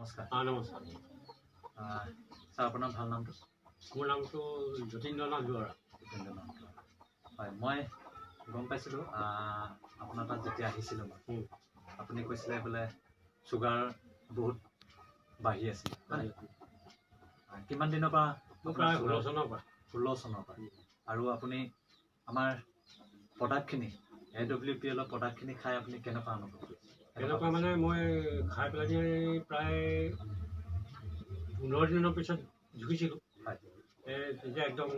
নমস্কাৰ। নমস্কাৰ। ছাৰ আপোনাৰ ভাল নামটো? মোৰ নামটো যতীন্দ্ৰনাথ দুৱৰা। হয়, মই গম পাইছিলোঁ আপোনাৰ তাত যেতিয়া আহিছিলোঁ মই আপুনি কৈছিলে বোলে চুগাৰ বহুত বাঢ়ি আছিল। কিমান দিনৰ পৰা? প্ৰায় 16 চনৰ পৰা। 16 চনৰ পৰা। আৰু আপুনি আমাৰ প্ৰডাক্টখিনি AWPL প্ৰডাক্টখিনি খাই আপুনি কেনেকুৱা অনুভৱ কৰিছে? কেনেকুৱা মানে মই খাই পেলাই প্ৰায় 15 দিনৰ পিছত জুখিছিলোঁ। তেতিয়া একদম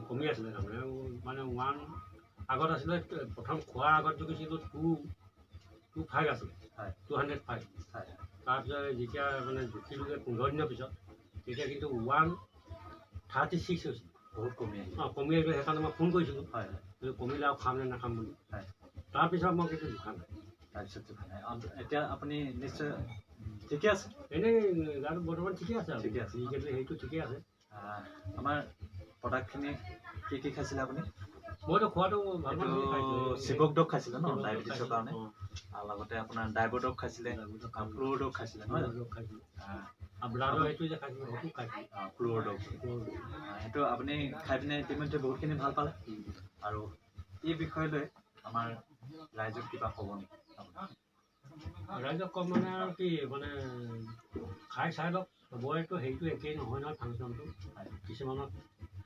কমি আছিলে তাৰমানে মানে 1 আগত আছিলে। প্ৰথম খোৱাৰ আগত জুখিছিলোঁ 225 আছিলে, 205। তাৰপিছত যেতিয়া মানে জুখিলোগৈ 15 দিনৰ পিছত তেতিয়া কিন্তু 136 হৈছিল। বহুত কমি আহিল। কমি আহিলে সেইকাৰণে মই ফোন কৰিছিলোঁ কমিলে আৰু খাম নে নাখাম বুলি। তাৰপিছত মই কিন্তু জোখা নাই। তাৰপিছত জোখা নাই। এতিয়া আপুনি নিশ্চয় ঠিকে আছে? এনেই গাটো বৰ্তমান ঠিকে আছে। ঠিকে আছে, সেইটো ঠিকে আছে। আমাৰ প্ৰডাক্টখিনি কি খাইছিলে আপুনি? মইতো খোৱাটো চিবক ডগ খাইছিলে ন, ডায়েবেটিছৰ কাৰণে। আৰু লগতে আপোনাৰ ডাইবডগ খাইছিলে, ফ্লুৰডগ খাইছিলে নহয়? ফ্লুৰডগ সেইটো আপুনি খাই পিনে ইতিমধ্যে বহুতখিনি ভাল পালে। আৰু এই বিষয় লৈ আমাৰ ৰাইজক কিবা ক'ব নেকি? ৰাইজক ক'ম মানে আৰু কি মানে খাই চাই লওক। চবৰেতো হেৰিটো একেই নহয় নহয়, ফাংচনটো কিছুমানত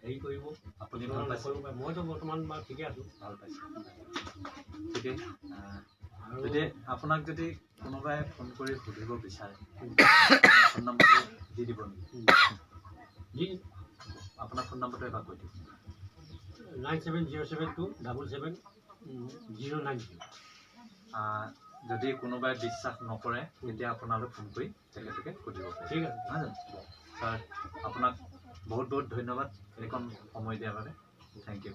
হেৰি কৰিব। আপুনি ভাল পাইছে? মইতো বৰ্তমান বাৰু ঠিকে আছোঁ। ভাল পাইছে? ঠিকেই। যদি আপোনাক যদি কোনোবাই ফোন কৰি সুধিব বিচাৰে ফোন নম্বৰটো দি দিব নেকি? আপোনাৰ ফোন নম্বৰটো এবাৰ কৈ দিয়ক। 9707277090। যদি কোনোবাই বিশ্বাস নকৰে তেতিয়া আপোনালোক ফোন কৰি তেখেতলোকে সুধিব পাৰে। ঠিক আছে, নহয় জানো? ছাৰ আপোনাক বহুত বহুত ধন্যবাদ এইকণ সময় দিয়াৰ বাবে। Thank U.